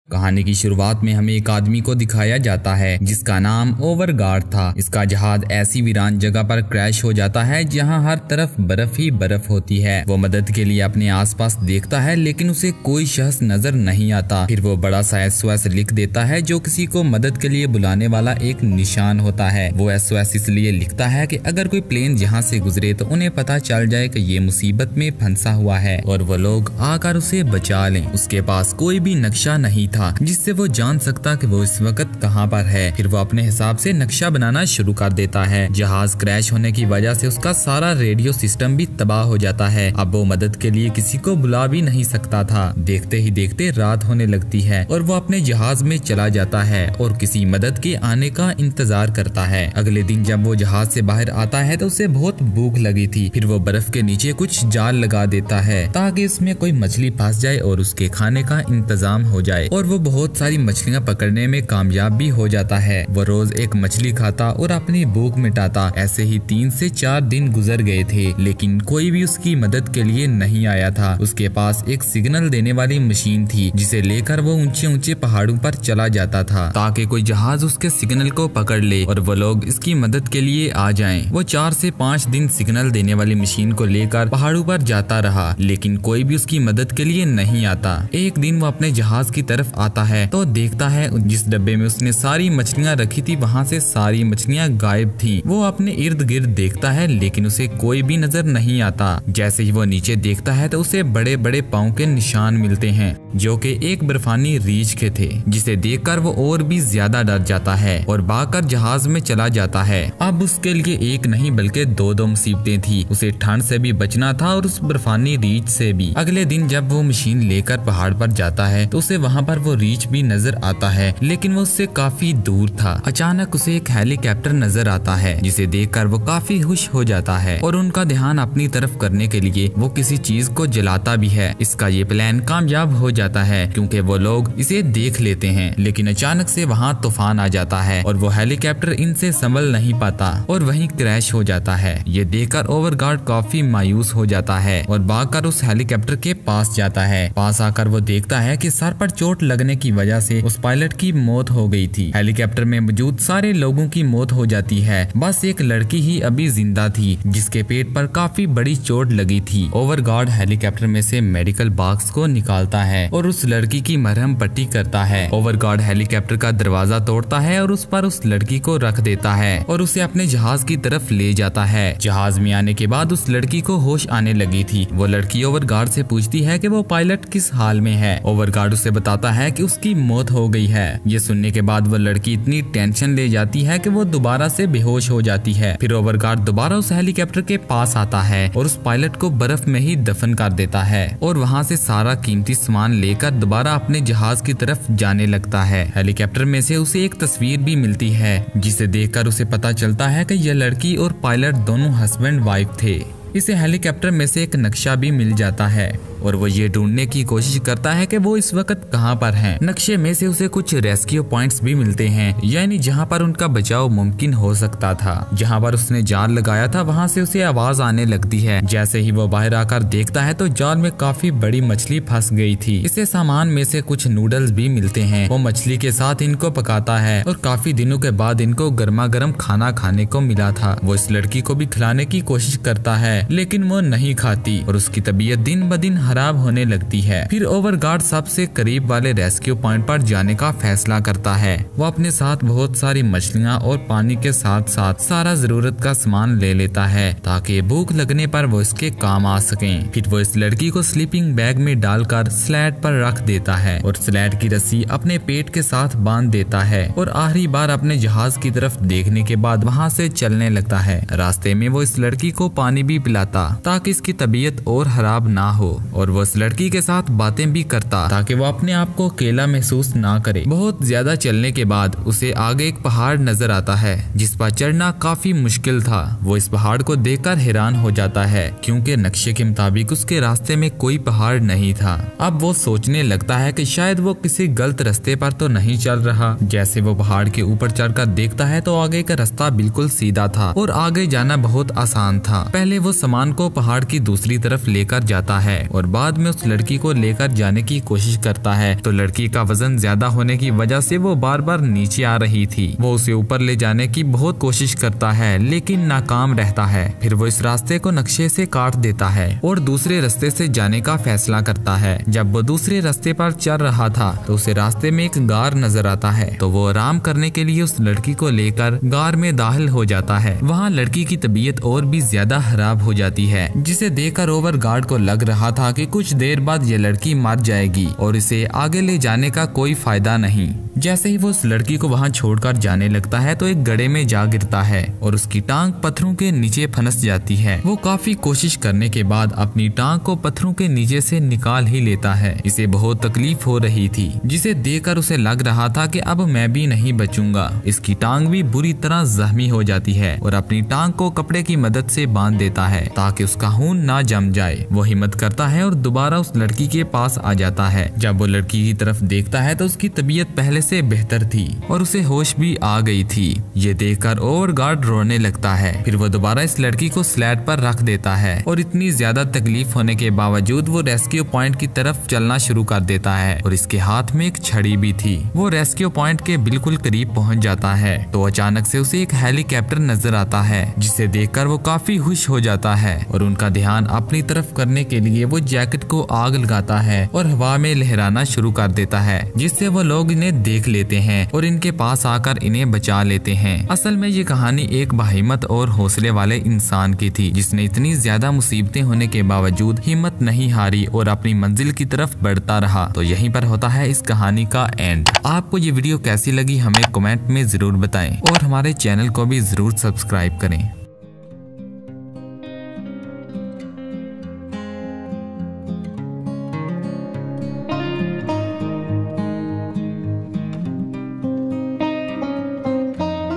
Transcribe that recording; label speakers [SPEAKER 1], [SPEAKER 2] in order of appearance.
[SPEAKER 1] कहानी की शुरुआत में हमें एक आदमी को दिखाया जाता है जिसका नाम ओवरगार्ड था। इसका जहाज ऐसी वीरान जगह पर क्रैश हो जाता है जहां हर तरफ बर्फ ही बर्फ होती है। वो मदद के लिए अपने आसपास देखता है लेकिन उसे कोई शख्स नजर नहीं आता। फिर वो बड़ा सा SOS लिख देता है जो किसी को मदद के लिए बुलाने वाला एक निशान होता है। वो SOS इसलिए लिखता है कि अगर कोई प्लेन यहाँ से गुजरे तो उन्हें पता चल जाए कि ये मुसीबत में फंसा हुआ है और वो लोग आकर उसे बचा लें। उसके पास कोई भी नक्शा नहीं था जिससे वो जान सकता कि वो इस वक्त कहाँ पर है। फिर वो अपने हिसाब से नक्शा बनाना शुरू कर देता है। जहाज क्रैश होने की वजह से उसका सारा रेडियो सिस्टम भी तबाह हो जाता है। अब वो मदद के लिए किसी को बुला भी नहीं सकता था। देखते ही देखते रात होने लगती है और वो अपने जहाज में चला जाता है और किसी मदद के आने का इंतजार करता है। अगले दिन जब वो जहाज से बाहर आता है तो उसे बहुत भूख लगी थी। फिर वो बर्फ के नीचे कुछ जाल लगा देता है ताकि उसमें कोई मछली फंस जाए और उसके खाने का इंतजाम हो जाए और वो बहुत सारी मछलियां पकड़ने में कामयाब भी हो जाता है। वो रोज एक मछली खाता और अपनी भूख मिटाता। ऐसे ही 3 से 4 दिन गुजर गए थे लेकिन कोई भी उसकी मदद के लिए नहीं आया था। उसके पास एक सिग्नल देने वाली मशीन थी जिसे लेकर वो ऊंचे ऊंचे पहाड़ों पर चला जाता था ताकि कोई जहाज उसके सिग्नल को पकड़ ले और वो लोग इसकी मदद के लिए आ जाएं। वो 4 से 5 दिन सिग्नल देने वाली मशीन को लेकर पहाड़ों पर जाता रहा लेकिन कोई भी उसकी मदद के लिए नहीं आता। एक दिन वो अपने जहाज की तरफ आता है तो देखता है जिस डब्बे में उसने सारी मछलियां रखी थी वहाँ से सारी मछलियां गायब थी। वो अपने इर्द गिर्द देखता है लेकिन उसे कोई भी नजर नहीं आता। जैसे ही वो नीचे देखता है तो उसे बड़े बड़े पाँव के निशान मिलते हैं जो कि एक बर्फानी रीछ के थे, जिसे देखकर वो और भी ज्यादा डर जाता है और भागकर जहाज में चला जाता है। अब उसके लिए एक नहीं बल्कि 2 मुसीबतें थी। उसे ठंड से भी बचना था और उस बर्फानी रीछ से भी। अगले दिन जब वो मशीन लेकर पहाड़ पर जाता है तो उसे वहाँ पर वो रीछ भी नजर आता है लेकिन वो उससे काफी दूर था। अचानक उसे एक हेलीकॉप्टर नजर आता है जिसे देखकर वो काफी खुश हो जाता है और उनका ध्यान अपनी तरफ करने के लिए वो किसी चीज को जलाता भी है। इसका ये प्लान कामयाब हो जाता है क्योंकि वो लोग इसे देख लेते हैं लेकिन अचानक से वहाँ तूफान आ जाता है और वो हेलीकॉप्टर इनसे संभल नहीं पाता और वहीं क्रैश हो जाता है। ये देखकर ओवरगार्ड काफी मायूस हो जाता है और भागकर उस हेलीकॉप्टर के पास जाता है। पास आकर वो देखता है कि सर पर चोट लगने की वजह से उस पायलट की मौत हो गई थी। हेलीकॉप्टर में मौजूद सारे लोगों की मौत हो जाती है, बस एक लड़की ही अभी जिंदा थी जिसके पेट पर काफी बड़ी चोट लगी थी। ओवरगार्ड हेलीकॉप्टर में से मेडिकल बॉक्स को निकालता है और उस लड़की की मरहम पट्टी करता है। ओवरगार्ड हेलीकॉप्टर का दरवाजा तोड़ता है और उस पर उस लड़की को रख देता है और उसे अपने जहाज की तरफ ले जाता है। जहाज में आने के बाद उस लड़की को होश आने लगी थी। वो लड़की ओवरगार्ड से पूछती है कि वो पायलट किस हाल में है। ओवरगार्ड उसे बताता है कि उसकी मौत हो गई है। ये सुनने के बाद वो लड़की इतनी टेंशन ले जाती है कि वो दोबारा से बेहोश हो जाती है। फिर ओवरगार्ड दोबारा उस हेलीकॉप्टर के पास आता है और उस पायलट को बर्फ में ही दफन कर देता है और वहाँ से सारा कीमती सामान लेकर दोबारा अपने जहाज की तरफ जाने लगता है। हेलीकॉप्टर में से उसे एक तस्वीर भी मिलती है जिसे देखकर उसे पता चलता है कि यह लड़की और पायलट दोनों हस्बैंड वाइफ थे। इसे हेलीकॉप्टर में से एक नक्शा भी मिल जाता है और वो ये ढूंढने की कोशिश करता है कि वो इस वक्त कहाँ पर हैं। नक्शे में से उसे कुछ रेस्क्यू पॉइंट्स भी मिलते हैं यानी जहाँ पर उनका बचाव मुमकिन हो सकता था। जहाँ पर उसने जाल लगाया था वहाँ से उसे आवाज आने लगती है। जैसे ही वो बाहर आकर देखता है तो जाल में काफी बड़ी मछली फंस गई थी। इसे सामान में से कुछ नूडल्स भी मिलते हैं। वो मछली के साथ इनको पकाता है और काफी दिनों के बाद इनको गर्मा गर्म खाना खाने को मिला था। वो इस लड़की को भी खिलाने की कोशिश करता है लेकिन वो नहीं खाती और उसकी तबीयत दिन ब दिन खराब होने लगती है। फिर ओवरगार्ड सबसे करीब वाले रेस्क्यू पॉइंट पर जाने का फैसला करता है। वो अपने साथ बहुत सारी मछलियाँ और पानी के साथ साथ सारा जरूरत का सामान ले लेता है ताकि भूख लगने पर वो इसके काम आ सकें। फिर वो इस लड़की को स्लीपिंग बैग में डालकर स्लेट पर रख देता है और स्लेट की रस्सी अपने पेट के साथ बांध देता है और आखिरी बार अपने जहाज की तरफ देखने के बाद वहाँ से चलने लगता है। रास्ते में वो इस लड़की को पानी भी पिलाता ताकि इसकी तबीयत और खराब ना हो और वो उस लड़की के साथ बातें भी करता ताकि वो अपने आप को अकेला महसूस ना करे। बहुत ज्यादा चलने के बाद उसे आगे एक पहाड़ नजर आता है जिस पर चढ़ना काफी मुश्किल था। वो इस पहाड़ को देखकर हैरान हो जाता है क्योंकि नक्शे के मुताबिक उसके रास्ते में कोई पहाड़ नहीं था। अब वो सोचने लगता है कि शायद वो किसी गलत रास्ते पर तो नहीं चल रहा। जैसे वो पहाड़ के ऊपर चढ़कर देखता है तो आगे का रास्ता बिल्कुल सीधा था और आगे जाना बहुत आसान था। पहले वो सामान को पहाड़ की दूसरी तरफ लेकर जाता है और बाद में उस लड़की को लेकर जाने की कोशिश करता है तो लड़की का वजन ज्यादा होने की वजह से वो बार बार नीचे आ रही थी। वो उसे ऊपर ले जाने की बहुत कोशिश करता है लेकिन नाकाम रहता है। फिर वो इस रास्ते को नक्शे से काट देता है और दूसरे रास्ते से जाने का फैसला करता है। जब वो दूसरे रास्ते पर चल रहा था तो उसे रास्ते में एक गार नजर आता है तो वो आराम करने के लिए उस लड़की को लेकर गार में दाखिल हो जाता है। वहाँ लड़की की तबीयत और भी ज्यादा खराब हो जाती है, जिसे देखकर ओवरगार्ड को लग रहा था कि कुछ देर बाद ये लड़की मर जाएगी और इसे आगे ले जाने का कोई फायदा नहीं। जैसे ही वो उस लड़की को वहाँ छोड़कर जाने लगता है तो एक गड्ढे में जा गिरता है और उसकी टांग पत्थरों के नीचे फंस जाती है। वो काफी कोशिश करने के बाद अपनी टांग को पत्थरों के नीचे से निकाल ही लेता है। इसे बहुत तकलीफ हो रही थी, जिसे देखकर उसे लग रहा था कि अब मैं भी नहीं बचूंगा। इसकी टांग भी बुरी तरह जख्मी हो जाती है और अपनी टांग को कपड़े की मदद से बांध देता है ताकि उसका खून ना जम जाए। वो हिम्मत करता है और दोबारा उस लड़की के पास आ जाता है। जब वो लड़की की तरफ देखता है तो उसकी तबीयत पहले से बेहतर थी और उसे होश भी आ गई थी। ये देखकर ओवरगार्ड रोने लगता है। फिर वो दोबारा इस लड़की को स्लैट पर रख देता है और इतनी ज्यादा तकलीफ होने के बावजूद वो रेस्क्यू पॉइंट की तरफ चलना शुरू कर देता है और इसके हाथ में एक छड़ी भी थी। वो रेस्क्यू पॉइंट के बिल्कुल करीब पहुंच जाता है तो अचानक से उसे एक हेलीकॉप्टर नजर आता है, जिसे देखकर वो काफी खुश हो जाता है और उनका ध्यान अपनी तरफ करने के लिए वो जैकेट को आग लगाता है और हवा में लहराना शुरू कर देता है, जिससे वो लोग इन्हें देख लेते हैं और इनके पास आकर इन्हें बचा लेते हैं। असल में ये कहानी एक बहिम्मत और हौसले वाले इंसान की थी, जिसने इतनी ज्यादा मुसीबतें होने के बावजूद हिम्मत नहीं हारी और अपनी मंजिल की तरफ बढ़ता रहा। तो यहीं पर होता है इस कहानी का एंड। आपको ये वीडियो कैसी लगी हमें कमेंट में जरूर बताएं और हमारे चैनल को भी जरूर सब्सक्राइब करें।